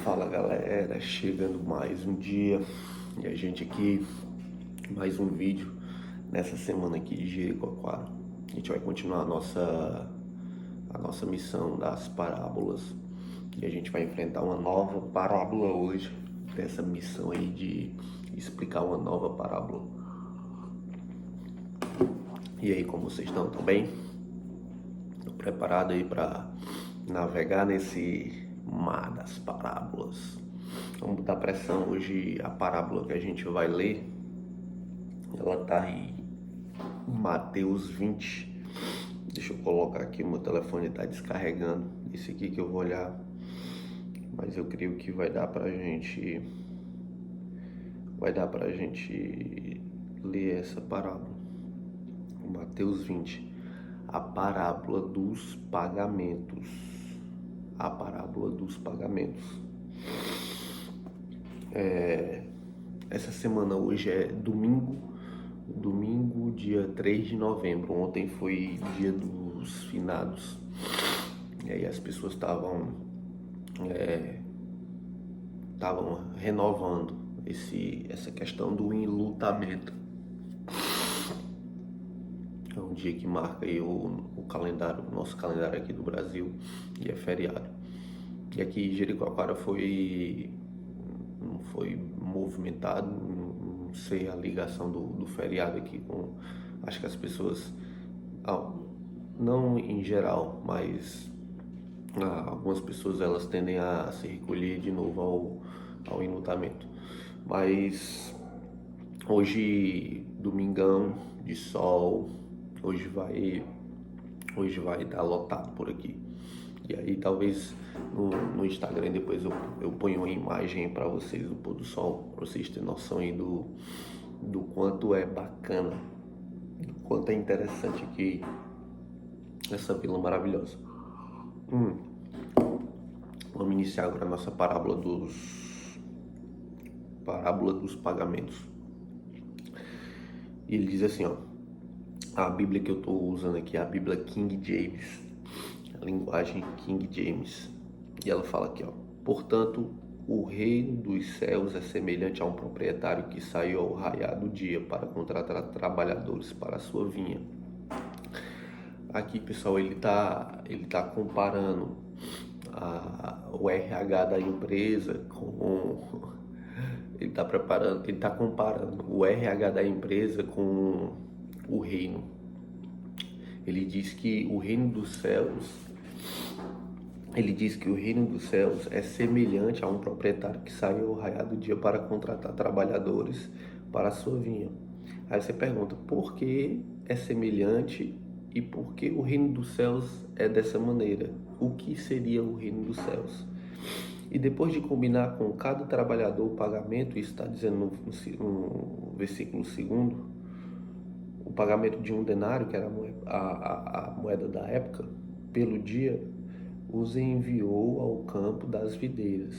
Fala galera, chegando mais um dia e a gente aqui, mais um vídeo nessa semana aqui de Jericoacoara. A gente vai continuar a nossa missão das parábolas e a gente vai enfrentar uma nova parábola hoje, dessa missão aí de explicar uma nova parábola. E aí, como vocês estão? Estão bem? Estão preparados aí para navegar nesse mar das parábolas? Vamos botar pressão. Hoje a parábola que a gente vai ler, ela está em Mateus 20. Deixa eu colocar aqui, o meu telefone está descarregando. Esse aqui que eu vou olhar, mas eu creio que vai dar pra gente ler essa parábola. Mateus 20, a parábola dos pagamentos. A parábola dos pagamentos. Essa semana hoje é domingo, dia 3 de novembro. Ontem foi dia dos finados. E aí as pessoas estavam renovando essa questão do enlutamento. É um dia que marca aí o calendário, o nosso calendário aqui do Brasil, e é feriado. E aqui em Jericoacoara não foi movimentado, não sei a ligação do feriado aqui com... Acho que as pessoas, não em geral, mas algumas pessoas elas tendem a se recolher de novo ao enlutamento. Mas hoje, domingão de sol, hoje vai estar lotado por aqui. E aí talvez no Instagram depois eu ponho uma imagem para vocês do pôr do sol, para vocês terem noção aí do quanto é bacana, do quanto é interessante aqui essa vila maravilhosa. Vamos iniciar agora a nossa parábola dos pagamentos. E ele diz assim, a Bíblia que eu estou usando aqui é a Bíblia King James, a linguagem King James, e ela fala aqui, portanto, o reino dos céus é semelhante a um proprietário que saiu ao raiar do dia para contratar trabalhadores para a sua vinha. Aqui, pessoal, ele tá comparando o RH da empresa com... Ele está comparando o RH da empresa com o reino. Ele diz que o reino dos céus é semelhante a um proprietário que saiu ao raiar do dia para contratar trabalhadores para a sua vinha. Aí você pergunta, por que é semelhante e por que o reino dos céus é dessa maneira? O que seria o reino dos céus? E depois de combinar com cada trabalhador o pagamento, isso está dizendo no versículo 2, o pagamento de um denário, que era a moeda da época, pelo dia, os enviou ao campo das videiras.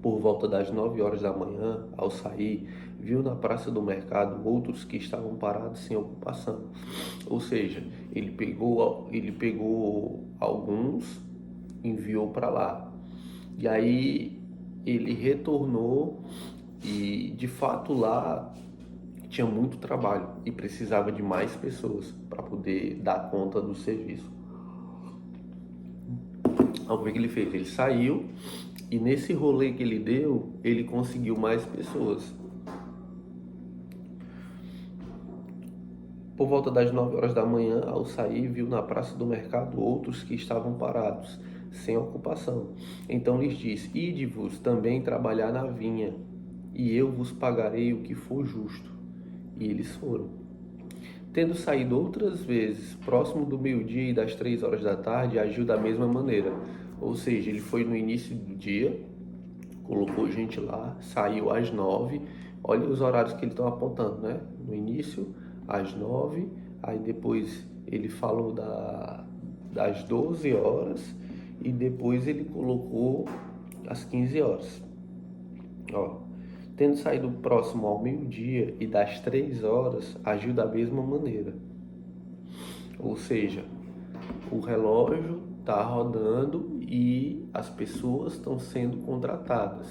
Por volta das 9 horas da manhã, ao sair, viu na praça do mercado outros que estavam parados sem ocupação. Ou seja, ele pegou alguns, enviou para lá. E aí ele retornou e de fato lá tinha muito trabalho e precisava de mais pessoas para poder dar conta do serviço. Então, o que ele fez? Ele saiu e nesse rolê que ele deu, ele conseguiu mais pessoas. Por volta das 9 horas da manhã, ao sair, viu na praça do mercado outros que estavam parados, sem ocupação. Então lhes disse, ide-vos também trabalhar na vinha, e eu vos pagarei o que for justo. E eles foram. Tendo saído outras vezes, próximo do meio-dia e das 3 horas da tarde, agiu da mesma maneira. Ou seja, ele foi no início do dia, colocou gente lá, saiu às 9. Olha os horários que eles estão apontando, né? No início, às 9, aí depois ele falou das 12 horas e depois ele colocou às 15 horas. Tendo saído próximo ao meio-dia e das 3 horas, agiu da mesma maneira. Ou seja, o relógio está rodando e as pessoas estão sendo contratadas.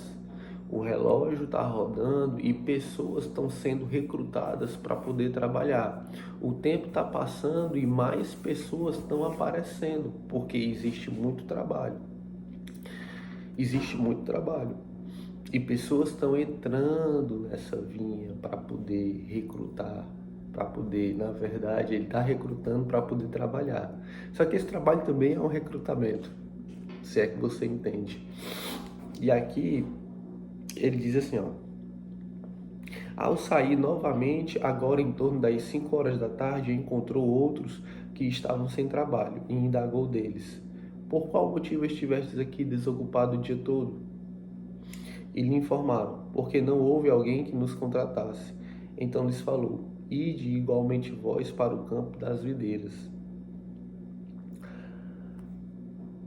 O relógio está rodando e pessoas estão sendo recrutadas para poder trabalhar. O tempo está passando e mais pessoas estão aparecendo, porque existe muito trabalho. Existe muito trabalho. E pessoas estão entrando nessa vinha para poder recrutar, para poder, na verdade, ele está recrutando para poder trabalhar. Só que esse trabalho também é um recrutamento, se é que você entende. E aqui ele diz assim, ó: ao sair novamente, agora em torno das 5 horas da tarde, encontrou outros que estavam sem trabalho e indagou deles: por qual motivo estivestes aqui desocupado o dia todo? E lhe informaram: porque não houve alguém que nos contratasse. Então lhes falou: ide igualmente vós para o campo das videiras.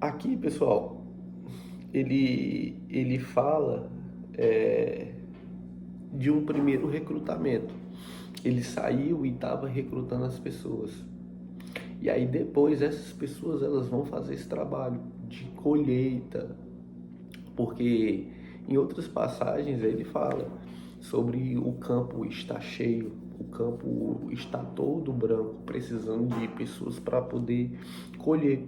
Aqui, pessoal, ele fala de um primeiro recrutamento. Ele saiu e estava recrutando as pessoas. E aí depois essas pessoas elas vão fazer esse trabalho de colheita, porque em outras passagens ele fala sobre o campo está cheio, o campo está todo branco, precisando de pessoas para poder colher.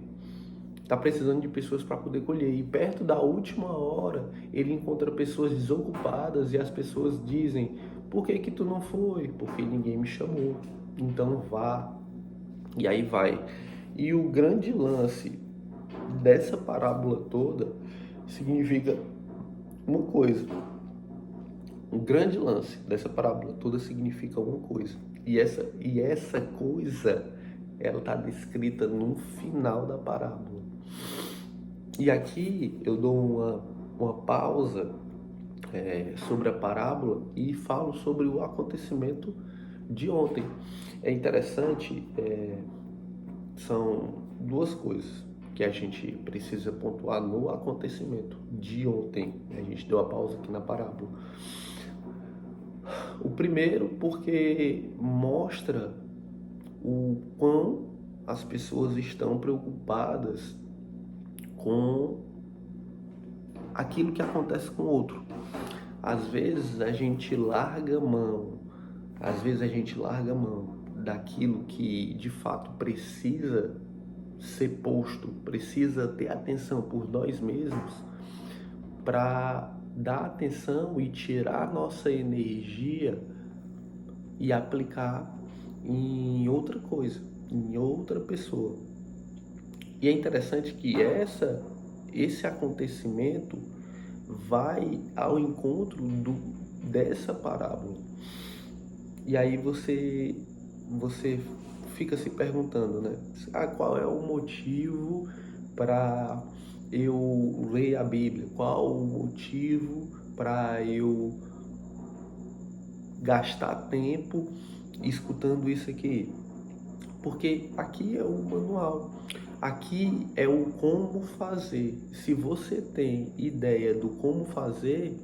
Está precisando de pessoas para poder colher. E perto da última hora, ele encontra pessoas desocupadas e as pessoas dizem: por que que tu não foi? Porque ninguém me chamou. Então vá. E aí vai. E o grande lance dessa parábola toda significa uma coisa. O grande lance dessa parábola toda significa uma coisa. E essa coisa, ela está descrita no final da parábola. E aqui eu dou uma pausa sobre a parábola e falo sobre o acontecimento de ontem. É interessante, são duas coisas que a gente precisa pontuar no acontecimento de ontem. A gente deu a pausa aqui na parábola. O primeiro, porque mostra o quão as pessoas estão preocupadas com aquilo que acontece com o outro. Às vezes a gente larga mão daquilo que de fato precisa ser posto, precisa ter atenção por nós mesmos, para dar atenção e tirar nossa energia e aplicar em outra coisa, em outra pessoa. E é interessante que esse acontecimento vai ao encontro dessa parábola. E aí você fica se perguntando, né? Qual é o motivo para eu ler a Bíblia? Qual o motivo para eu gastar tempo escutando isso aqui? Porque aqui é o manual. Aqui é o como fazer. Se você tem ideia do como fazer,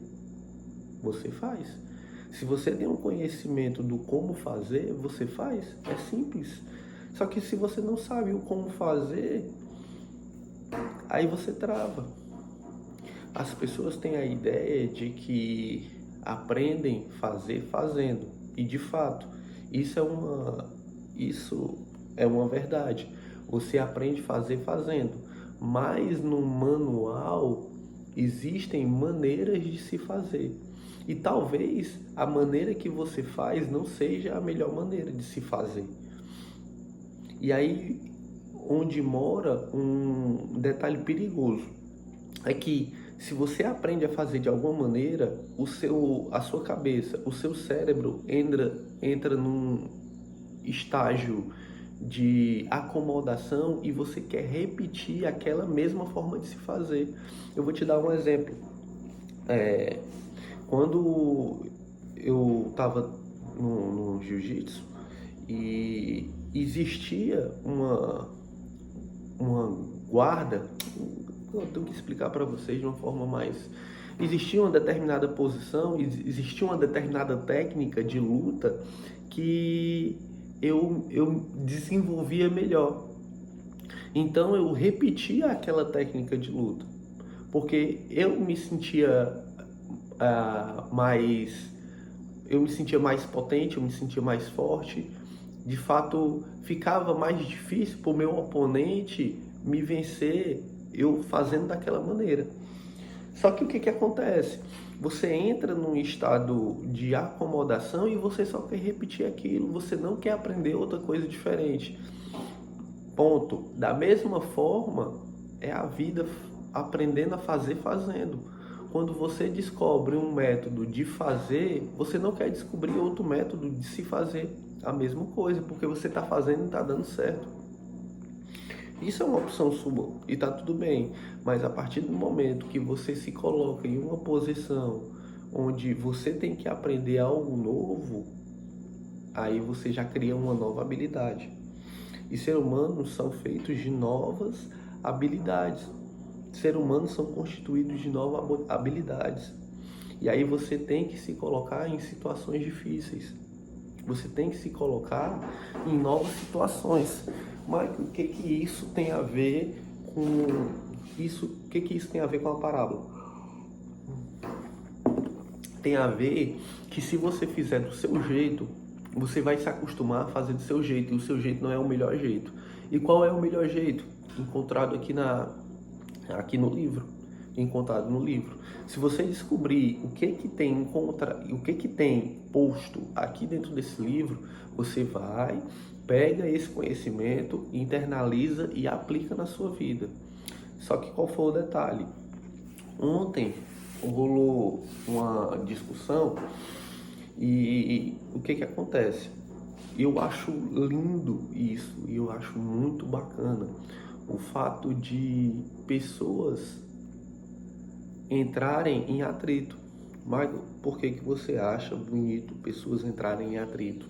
você faz. Se você tem um conhecimento do como fazer, você faz. É simples. Só que se você não sabe o como fazer, aí você trava. As pessoas têm a ideia de que aprendem fazer fazendo. E de fato, isso é uma verdade. Você aprende a fazer fazendo, mas no manual existem maneiras de se fazer. E talvez a maneira que você faz não seja a melhor maneira de se fazer. E aí, onde mora um detalhe perigoso, é que se você aprende a fazer de alguma maneira, a sua cabeça, o seu cérebro entra num estágio de acomodação e você quer repetir aquela mesma forma de se fazer. Eu vou te dar um exemplo. Quando eu estava no jiu-jitsu e existia uma guarda, eu tenho que explicar para vocês de uma forma mais... Existia uma determinada posição, existia uma determinada técnica de luta que eu desenvolvia melhor. Então eu repetia aquela técnica de luta, porque eu me sentia mais, eu me sentia mais potente, eu me sentia mais forte. De fato, ficava mais difícil para o meu oponente me vencer eu fazendo daquela maneira. Só que o que acontece? Você entra num estado de acomodação e você só quer repetir aquilo, você não quer aprender outra coisa diferente. Ponto. Da mesma forma, é a vida aprendendo a fazer fazendo. Quando você descobre um método de fazer, você não quer descobrir outro método de se fazer a mesma coisa, porque você está fazendo e está dando certo. Isso é uma opção sua e está tudo bem, mas a partir do momento que você se coloca em uma posição onde você tem que aprender algo novo, aí você já cria uma nova habilidade. E seres humanos são feitos de novas habilidades. Seres humanos são constituídos de novas habilidades. E aí você tem que se colocar em situações difíceis. Você tem que se colocar em novas situações. Mas o que isso tem a ver com isso? O que isso tem a ver com a parábola? Tem a ver que se você fizer do seu jeito, você vai se acostumar a fazer do seu jeito, e o seu jeito não é o melhor jeito. E qual é o melhor jeito? Encontrado aqui no livro, encontrado no livro. Se você descobrir o que tem posto aqui dentro desse livro, você vai, pega esse conhecimento, internaliza e aplica na sua vida. Só que qual foi o detalhe? Ontem rolou uma discussão e o que acontece? Eu acho lindo isso e eu acho muito bacana o fato de pessoas entrarem em atrito. Mas por que você acha bonito pessoas entrarem em atrito?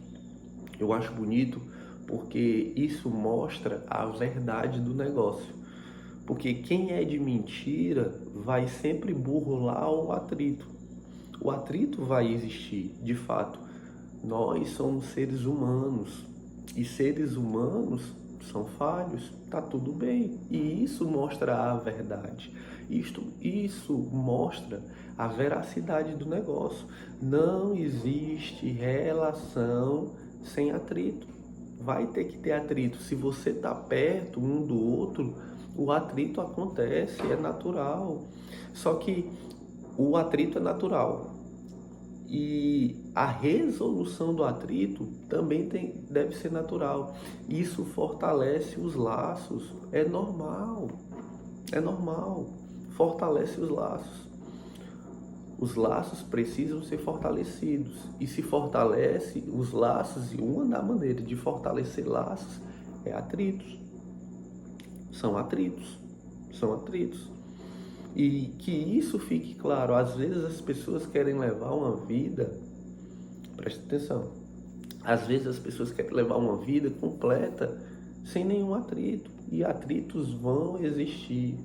Eu acho bonito porque isso mostra a verdade do negócio. Porque quem é de mentira vai sempre burlar o atrito. O atrito vai existir, de fato. Nós somos seres humanos e seres humanos são falhos, tá tudo bem. E isso mostra a verdade. Isso mostra a veracidade do negócio. Não existe relação sem atrito. Vai ter que ter atrito. Se você tá perto um do outro, o atrito acontece, é natural. Só que o atrito é natural. E a resolução do atrito também deve ser natural. Isso fortalece os laços. É normal. É normal. Fortalece os laços. Os laços precisam ser fortalecidos. E se fortalece os laços, e uma da maneira de fortalecer laços é atritos. São atritos. São atritos. E que isso fique claro, às vezes as pessoas querem levar uma vida, preste atenção, às vezes as pessoas querem levar uma vida completa sem nenhum atrito. E atritos vão existir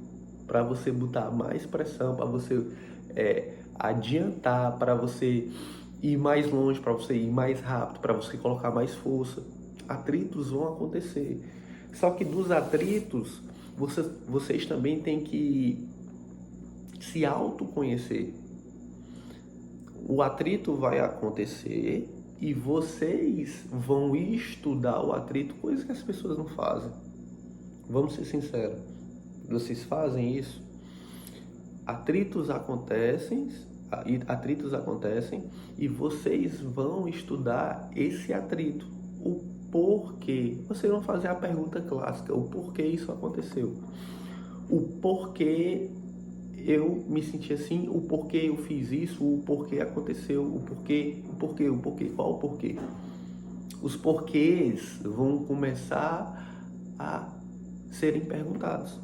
para você botar mais pressão, para você adiantar, para você ir mais longe, para você ir mais rápido, para você colocar mais força. Atritos vão acontecer. Só que dos atritos, vocês também têm que se autoconhecer. O atrito vai acontecer e vocês vão estudar o atrito, coisa que as pessoas não fazem. Vamos ser sinceros. Vocês fazem isso? Atritos acontecem e vocês vão estudar esse atrito. O porquê. Vocês vão fazer a pergunta clássica: o porquê isso aconteceu? O porquê eu me senti assim, o porquê eu fiz isso, o porquê aconteceu, o porquê, qual o porquê? Os porquês vão começar a serem perguntados.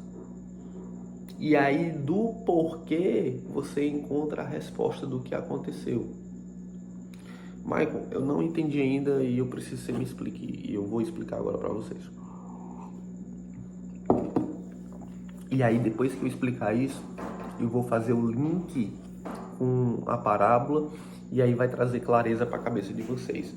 E aí, do porquê, você encontra a resposta do que aconteceu. Michael, eu não entendi ainda e eu preciso que você me explique. E eu vou explicar agora para vocês. E aí, depois que eu explicar isso, eu vou fazer o link com a parábola e aí vai trazer clareza para a cabeça de vocês.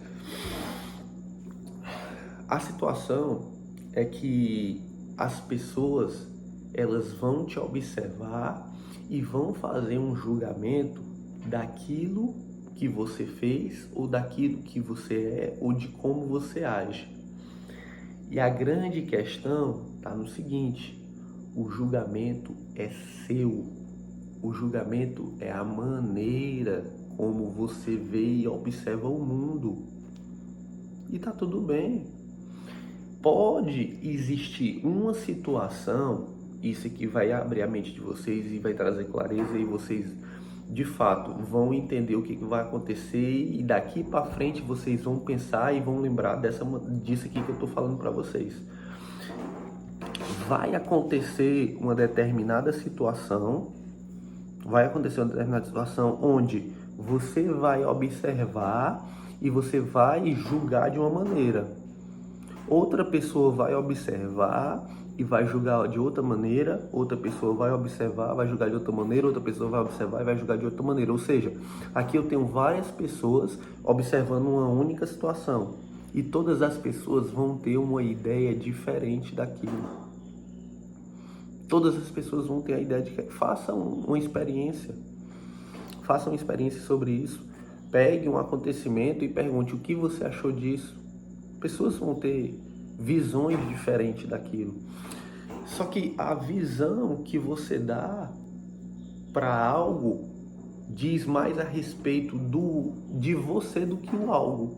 A situação é que as pessoas, elas vão te observar e vão fazer um julgamento daquilo que você fez, ou daquilo que você é, ou de como você age. E a grande questão está no seguinte: o julgamento é seu. O julgamento é a maneira como você vê e observa o mundo. E tá tudo bem. Pode existir uma situação, isso aqui vai abrir a mente de vocês e vai trazer clareza, e vocês de fato vão entender o que vai acontecer, e daqui para frente vocês vão pensar e vão lembrar disso aqui que eu tô falando para vocês. Vai acontecer uma determinada situação, onde você vai observar e você vai julgar de uma maneira. Outra pessoa vai observar e vai julgar de outra maneira, outra pessoa vai observar, vai julgar de outra maneira, outra pessoa vai observar e vai julgar de outra maneira. Ou seja, aqui eu tenho várias pessoas observando uma única situação, e todas as pessoas vão ter uma ideia diferente daquilo. Todas as pessoas vão ter a ideia de que façam uma experiência sobre isso. Pegue um acontecimento e pergunte: o que você achou disso? Pessoas vão ter visões diferentes daquilo. Só que a visão que você dá para algo diz mais a respeito de você do que o algo.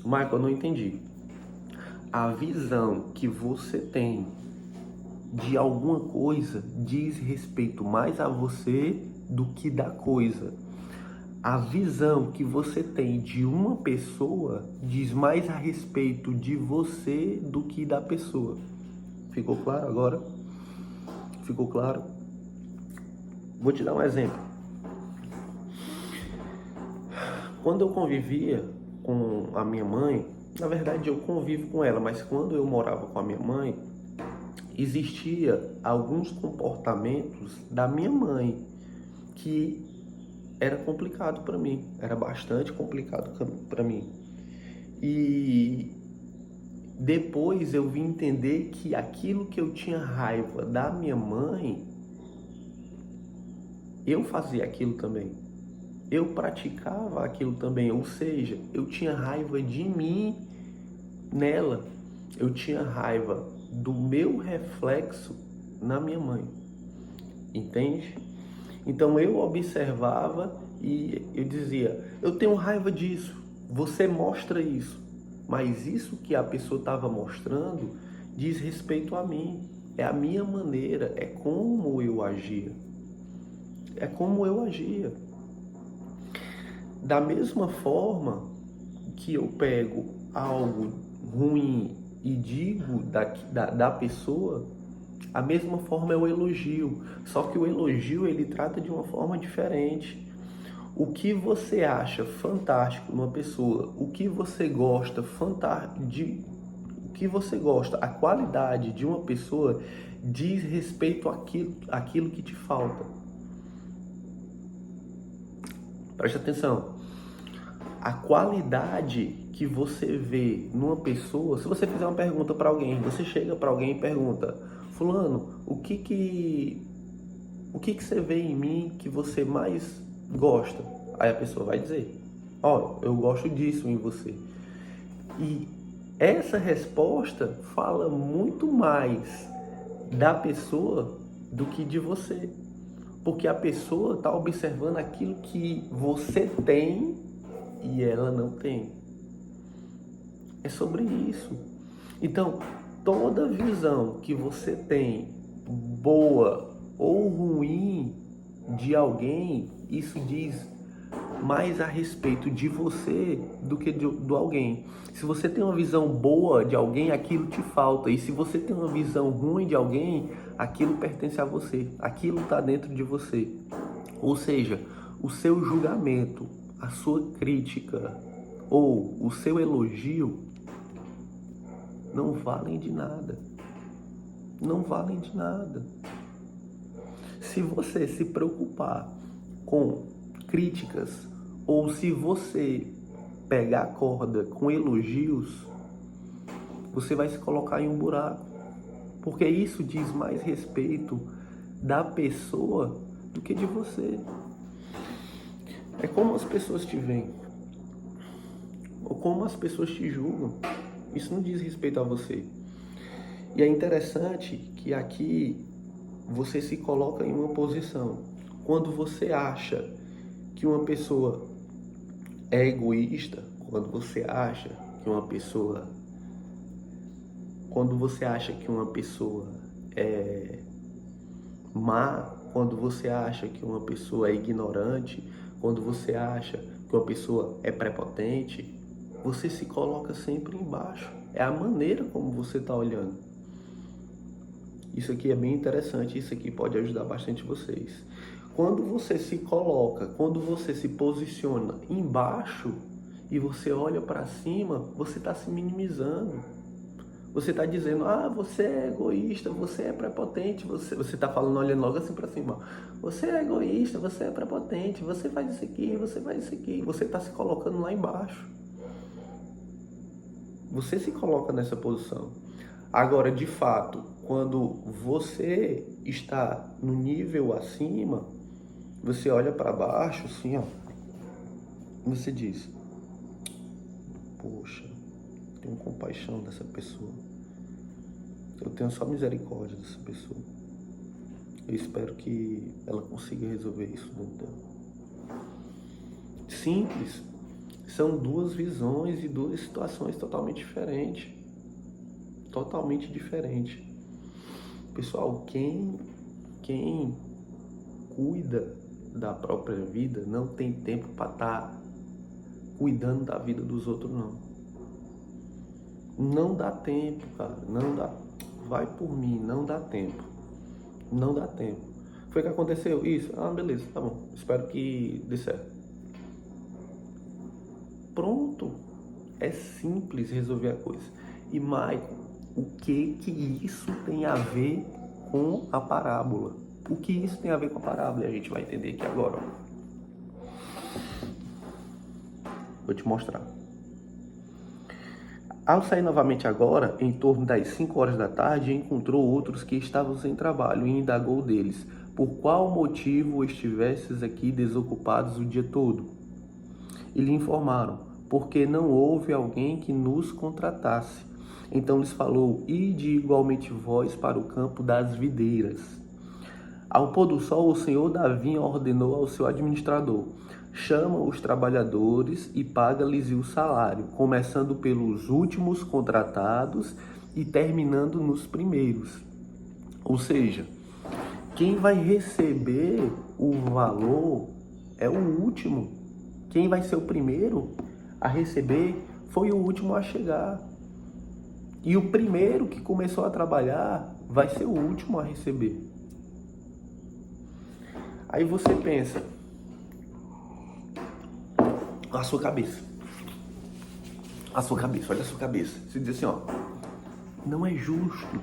Michael, eu não entendi. A visão que você tem de alguma coisa diz respeito mais a você do que da coisa. A visão que você tem de uma pessoa diz mais a respeito de você do que da pessoa. Ficou claro agora? Ficou claro? Vou te dar um exemplo. Quando eu convivia com a minha mãe, na verdade eu convivo com ela, mas quando eu morava com a minha mãe, existia alguns comportamentos da minha mãe que era complicado para mim, era bastante complicado para mim. E depois eu vim entender que aquilo que eu tinha raiva da minha mãe, eu fazia aquilo também. Eu praticava aquilo também, ou seja, eu tinha raiva de mim nela. Eu tinha raiva do meu reflexo na minha mãe. Entende? Então eu observava e eu dizia: eu tenho raiva disso, você mostra isso. Mas isso que a pessoa estava mostrando diz respeito a mim. É a minha maneira, é como eu agia. É como eu agia. Da mesma forma que eu pego algo ruim e digo da pessoa, a mesma forma é o elogio. Só que o elogio, ele trata de uma forma diferente. O que você acha fantástico numa pessoa, o que você gosta a qualidade de uma pessoa diz respeito àquilo que te falta. Preste atenção. A qualidade que você vê numa pessoa, se você fizer uma pergunta para alguém, você chega para alguém e pergunta: fulano, o que você vê em mim que você mais gosta? Aí a pessoa vai dizer: ó, eu gosto disso em você. E essa resposta fala muito mais da pessoa do que de você. Porque a pessoa está observando aquilo que você tem e ela não tem. É sobre isso. Então, toda visão que você tem, boa ou ruim, de alguém, isso diz mais a respeito de você do que do alguém. Se você tem uma visão boa de alguém, aquilo te falta. E se você tem uma visão ruim de alguém, aquilo pertence a você. Aquilo está dentro de você. Ou seja, o seu julgamento, a sua crítica ou o seu elogio não valem de nada. Não valem de nada. Se você se preocupar com críticas, ou se você pegar a corda com elogios, você vai se colocar em um buraco. Porque isso diz mais respeito da pessoa do que de você. É como as pessoas te veem, ou como as pessoas te julgam. Isso não diz respeito a você. E é interessante que aqui você se coloca em uma posição. Quando você acha que uma pessoa é egoísta, quando você acha que uma pessoa é má, quando você acha que uma pessoa é ignorante, quando você acha que uma pessoa é prepotente, você se coloca sempre embaixo. É a maneira como você está olhando. Isso aqui é bem interessante, isso aqui pode ajudar bastante vocês. Quando você se coloca, quando você se posiciona embaixo e você olha para cima, você está se minimizando. Você está dizendo, você é egoísta, você é prepotente, você está falando olhando logo assim para cima. Você é egoísta, você é prepotente, você faz isso aqui, você faz isso aqui. Você está se colocando lá embaixo. Você se coloca nessa posição. Agora, de fato, quando você está no nível acima, você olha para baixo, assim, ó, você diz, poxa, tenho compaixão dessa pessoa. Eu tenho só misericórdia dessa pessoa. Eu espero que ela consiga resolver isso dentro dela. Simples. São duas visões e duas situações totalmente diferentes. Totalmente diferentes. Pessoal, quem cuida da própria vida não tem tempo para estar cuidando da vida dos outros, não. Não dá tempo, cara. Não dá. Vai por mim, não dá tempo. Não dá tempo. Foi que aconteceu isso? Beleza, tá bom. Espero que dê certo. Pronto. É simples resolver a coisa. E Maicon, o que isso tem a ver com a parábola? O que isso tem a ver com a parábola? E a gente vai entender aqui agora, ó. Vou te mostrar. Ao sair novamente agora, em torno das 5 horas da tarde, encontrou outros que estavam sem trabalho e indagou deles, por qual motivo estivesses aqui desocupados o dia todo? E lhe informaram, porque não houve alguém que nos contratasse. Então lhes falou, ide igualmente vós para o campo das videiras. Ao pôr do sol, o senhor da vinha ordenou ao seu administrador, chama os trabalhadores e paga-lhes o salário, começando pelos últimos contratados e terminando nos primeiros. Ou seja, quem vai receber o valor é o último. Quem vai ser o primeiro a receber foi o último a chegar. E o primeiro que começou a trabalhar vai ser o último a receber. Aí você pensa, a sua cabeça, olha a sua cabeça. Você diz assim, ó, não é justo.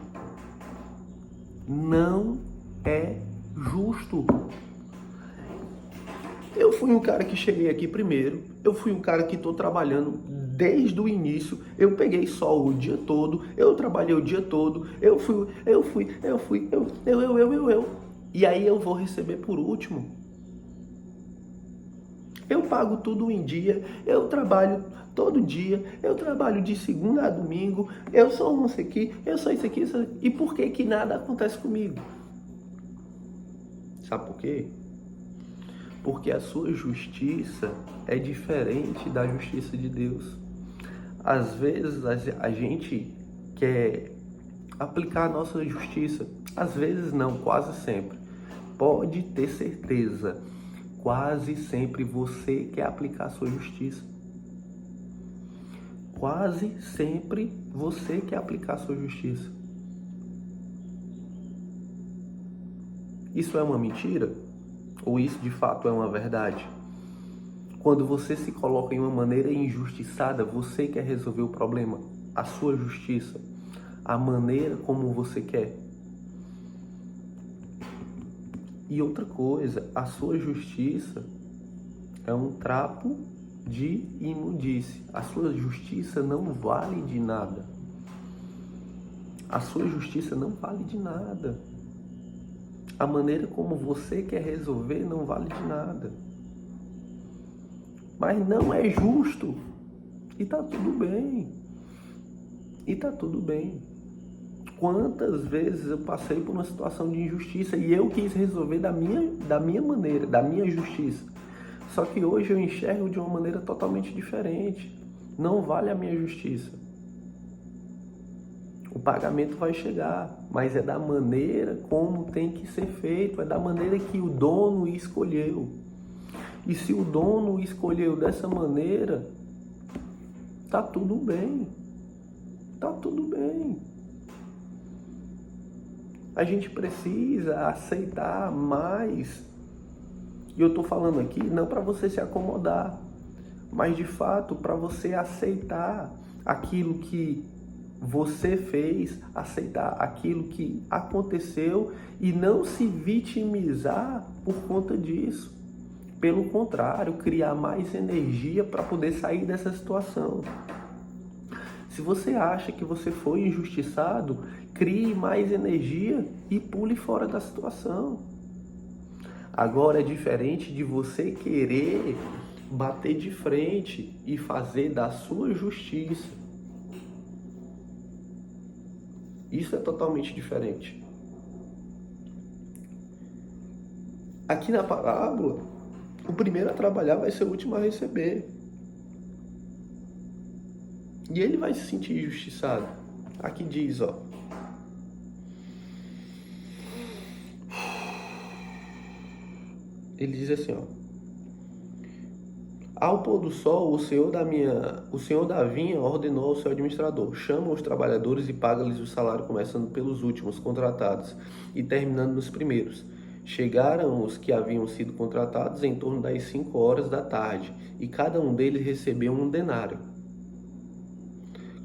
Não é justo. Eu fui um cara que cheguei aqui primeiro, eu fui um cara que estou trabalhando desde o início, eu peguei sol o dia todo, eu trabalhei o dia todo, eu fui. E aí eu vou receber por último. Eu pago tudo em dia, eu trabalho todo dia, eu trabalho de segunda a domingo, eu sou isso aqui, eu sou isso aqui, e por que que nada acontece comigo? Sabe por quê? Porque a sua justiça é diferente da justiça de Deus. Às vezes a gente quer aplicar a nossa justiça, às vezes não, quase sempre. Pode ter certeza, quase sempre você quer aplicar a sua justiça. Quase sempre você quer aplicar a sua justiça. Isso é uma mentira? Ou isso de fato é uma verdade? Quando você se coloca em uma maneira injustiçada, você quer resolver o problema, a sua justiça, a maneira como você quer. E outra coisa, a sua justiça é um trapo de imundície. A sua justiça não vale de nada. A sua justiça não vale de nada. A maneira como você quer resolver não vale de nada. Mas não é justo. E tá tudo bem. E tá tudo bem. Quantas vezes eu passei por uma situação de injustiça e eu quis resolver da minha maneira, da minha justiça. Só que hoje eu enxergo de uma maneira totalmente diferente. Não vale a minha justiça. O pagamento vai chegar, mas é da maneira como tem que ser feito, é da maneira que o dono escolheu. E se o dono escolheu dessa maneira, tá tudo bem. Tá tudo bem. A gente precisa aceitar mais. E eu tô falando aqui não para você se acomodar, mas de fato para você aceitar aquilo que você fez, aceitar aquilo que aconteceu e não se vitimizar por conta disso. Pelo contrário, criar mais energia para poder sair dessa situação. Se você acha que você foi injustiçado, crie mais energia e pule fora da situação. Agora é diferente de você querer bater de frente e fazer da sua justiça. Isso é totalmente diferente. Aqui na parábola, o primeiro a trabalhar vai ser o último a receber. E ele vai se sentir injustiçado. Aqui diz, ó. Ele diz assim, ó. Ao pôr do sol, o senhor da vinha ordenou ao seu administrador: chama os trabalhadores e paga-lhes o salário, começando pelos últimos contratados e terminando nos primeiros. Chegaram os que haviam sido contratados em torno das 5 horas da tarde, e cada um deles recebeu um denário.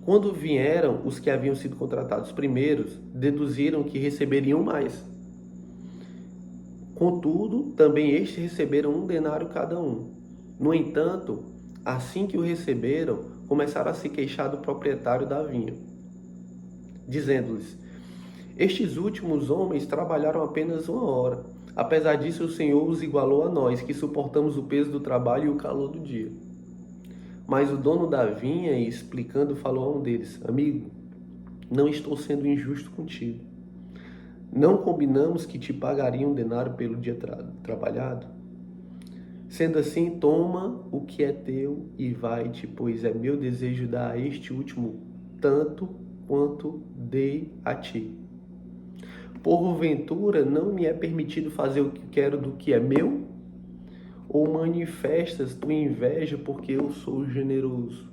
Quando vieram os que haviam sido contratados primeiros, deduziram que receberiam mais. Contudo, também estes receberam um denário cada um. No entanto, assim que o receberam, começaram a se queixar do proprietário da vinha, dizendo-lhes: estes últimos homens trabalharam apenas 1 hora. Apesar disso, o Senhor os igualou a nós, que suportamos o peso do trabalho e o calor do dia. Mas o dono da vinha, explicando, falou a um deles: amigo, não estou sendo injusto contigo. Não combinamos que te pagaria um denário pelo dia trabalhado? Sendo assim, toma o que é teu e vai-te, pois é meu desejo dar a este último tanto quanto dei a ti. Porventura, não me é permitido fazer o que quero do que é meu? Ou manifestas tua inveja porque eu sou generoso?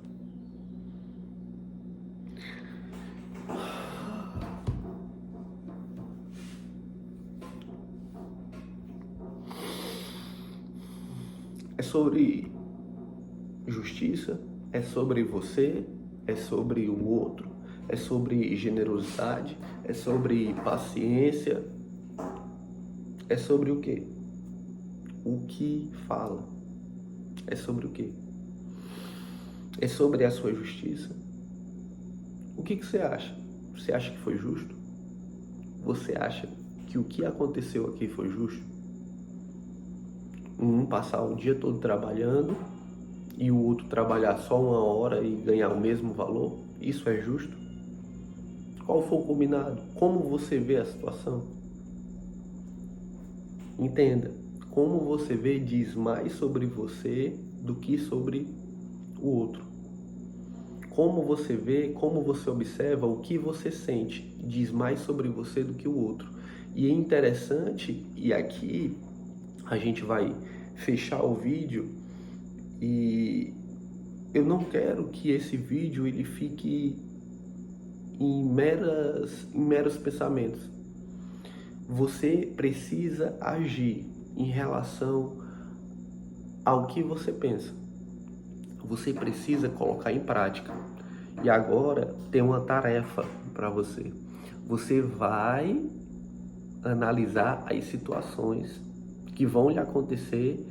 É sobre justiça, é sobre você, é sobre o outro, é sobre generosidade, é sobre paciência, é sobre o quê? O que fala? É sobre o quê? É sobre a sua justiça? O que você acha? Você acha que foi justo? Você acha que o que aconteceu aqui foi justo? Um passar o dia todo trabalhando e o outro trabalhar só 1 hora e ganhar o mesmo valor? Isso é justo? Qual foi o combinado? Como você vê a situação? Entenda, como você vê diz mais sobre você do que sobre o outro. Como você vê, como você observa, o que você sente diz mais sobre você do que o outro. E é interessante, e aqui a gente vai fechar o vídeo, e eu não quero que esse vídeo ele fique em meros pensamentos. Você precisa agir em relação ao que você pensa. Você precisa colocar em prática. E agora tem uma tarefa para você. Você vai analisar as situações que vão lhe acontecer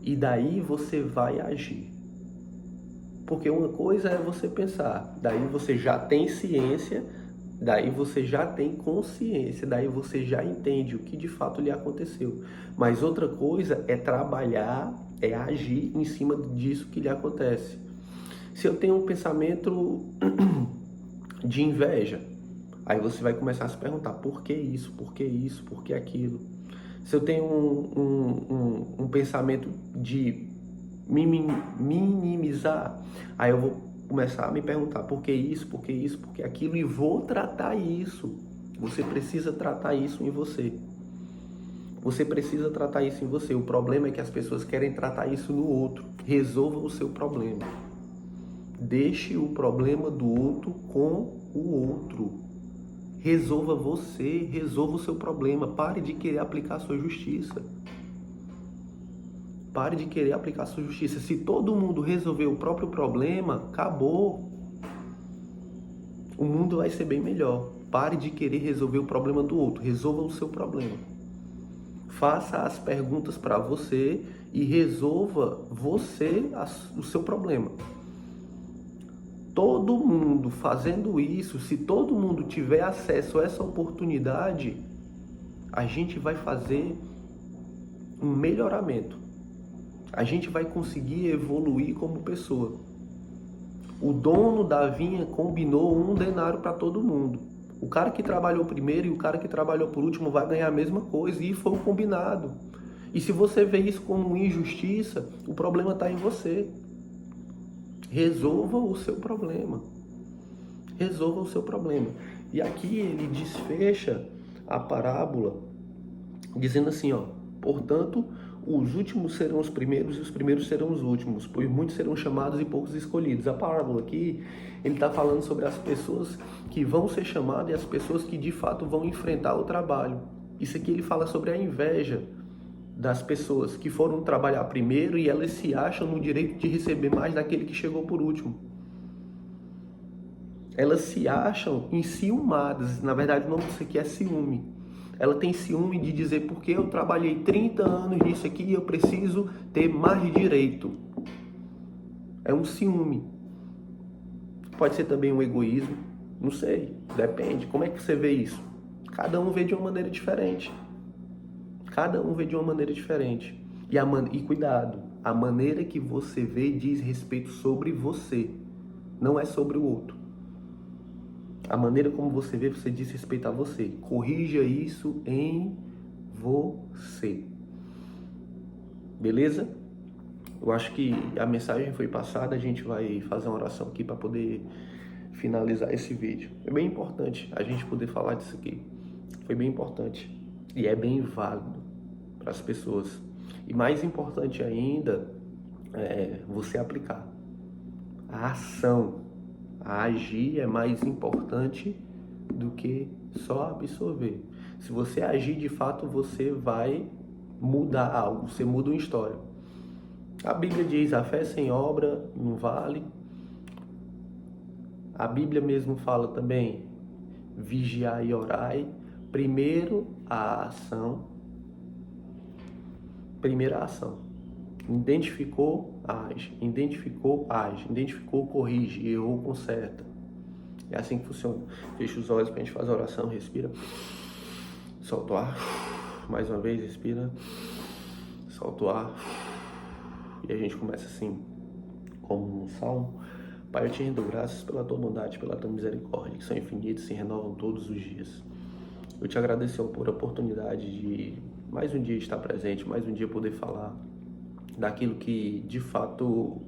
e daí você vai agir. Porque uma coisa é você pensar, daí você já tem ciência Daí você já tem consciência, daí você já entende o que de fato lhe aconteceu. Mas outra coisa é trabalhar, é agir em cima disso que lhe acontece. Se eu tenho um pensamento de inveja, aí você vai começar a se perguntar por que isso, por que isso, por que aquilo. Se eu tenho um pensamento de minimizar, aí eu vou começar a me perguntar por que isso, por que isso, por que aquilo, e vou tratar isso. Você precisa tratar isso em você. Você precisa tratar isso em você. O problema é que as pessoas querem tratar isso no outro. Resolva o seu problema. Deixe o problema do outro com o outro. Resolva você, resolva o seu problema. Pare de querer aplicar a sua justiça. Pare de querer aplicar a sua justiça. Se todo mundo resolver o próprio problema, acabou. O mundo vai ser bem melhor. Pare de querer resolver o problema do outro. Resolva o seu problema. Faça as perguntas para você e resolva você o seu problema. Todo mundo fazendo isso, se todo mundo tiver acesso a essa oportunidade, a gente vai fazer um melhoramento. A gente vai conseguir evoluir como pessoa. O dono da vinha combinou 1 denário para todo mundo. O cara que trabalhou primeiro e o cara que trabalhou por último vai ganhar a mesma coisa, e foi o combinado. E se você vê isso como injustiça, o problema está em você. Resolva o seu problema. Resolva o seu problema. E aqui ele desfecha a parábola dizendo assim, ó: portanto, os últimos serão os primeiros e os primeiros serão os últimos, pois muitos serão chamados e poucos escolhidos. A parábola aqui, ele está falando sobre as pessoas que vão ser chamadas e as pessoas que de fato vão enfrentar o trabalho. Isso aqui ele fala sobre a inveja das pessoas que foram trabalhar primeiro e elas se acham no direito de receber mais daquele que chegou por último. Elas se acham enciumadas. Na verdade, o nome disso aqui é ciúme. Ela tem ciúme de dizer, porque eu trabalhei 30 anos nisso aqui e eu preciso ter mais direito. É um ciúme. Pode ser também um egoísmo. Não sei, depende. Como é que você vê isso? Cada um vê de uma maneira diferente. Cada um vê de uma maneira diferente. E cuidado, a maneira que você vê diz respeito sobre você, não é sobre o outro. A maneira como você vê, você diz respeito a você. Corrija isso em você. Beleza? Eu acho que a mensagem foi passada. A gente vai fazer uma oração aqui para poder finalizar esse vídeo. É bem importante a gente poder falar disso aqui. Foi bem importante. E é bem válido para as pessoas. E mais importante ainda é você aplicar. A ação, a agir é mais importante do que só absorver. Se você agir de fato, você vai mudar algo, você muda uma história. A Bíblia diz, a fé sem obra não vale. A Bíblia mesmo fala também, vigiai e orai. Primeiro a ação. Primeira ação. Identificou, age. Identificou, age. Identificou, corrige. Errou, conserta. É assim que funciona. Fecha os olhos para a gente fazer a oração. Respira. Solta o ar. Mais uma vez, respira. Solta o ar. E a gente começa assim, como um salmo. Pai, eu te rendo graças pela tua bondade, pela tua misericórdia, que são infinitas e se renovam todos os dias. Eu te agradeço por a oportunidade de mais um dia estar presente, mais um dia poder falar daquilo que de fato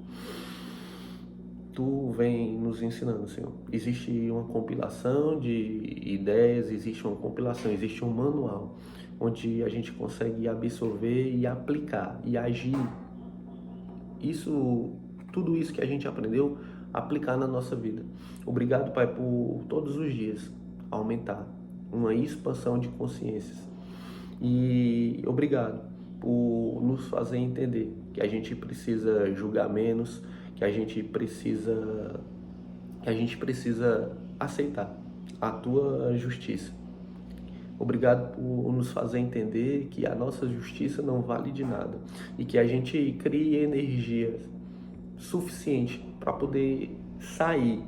tu vem nos ensinando, Senhor. Existe uma compilação de ideias, existe uma compilação, existe um manual onde a gente consegue absorver e aplicar e agir tudo isso que a gente aprendeu, aplicar na nossa vida. Obrigado, Pai, por todos os dias aumentar uma expansão de consciências. E obrigado por nos fazer entender que a gente precisa julgar menos, que a gente precisa aceitar a tua justiça. Obrigado por nos fazer entender que a nossa justiça não vale de nada e que a gente crie energia suficiente para poder sair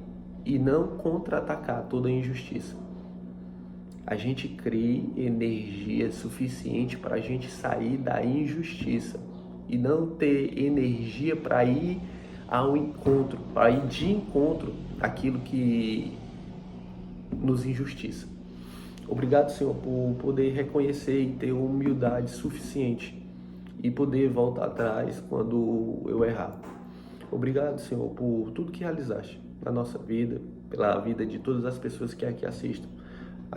e não contra-atacar toda a injustiça. a gente crie energia suficiente para a gente sair da injustiça e não ter energia para ir ao encontro, para ir de encontro àquilo que nos injustiça. Obrigado, Senhor, por poder reconhecer e ter humildade suficiente e poder voltar atrás quando eu errar. Obrigado, Senhor, por tudo que realizaste na nossa vida, pela vida de todas as pessoas que aqui assistem.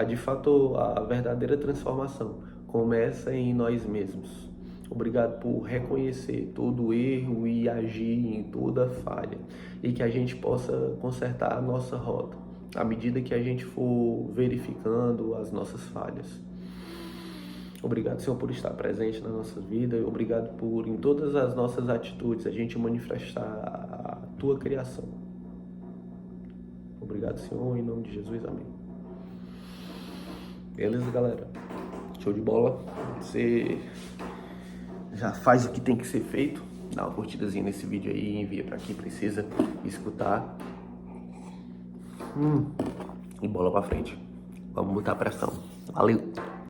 De fato, a verdadeira transformação começa em nós mesmos. Obrigado por reconhecer todo erro e agir em toda falha e que a gente possa consertar a nossa rota à medida que a gente for verificando as nossas falhas. Obrigado, Senhor, por estar presente na nossa vida. Obrigado por, em todas as nossas atitudes, a gente manifestar a Tua criação. Obrigado, Senhor, em nome de Jesus. Amém. Beleza, galera? Show de bola. Você já faz o que tem que ser feito. Dá uma curtidazinha nesse vídeo aí e envia para quem precisa escutar. E bola pra frente. Vamos botar pressão. Valeu!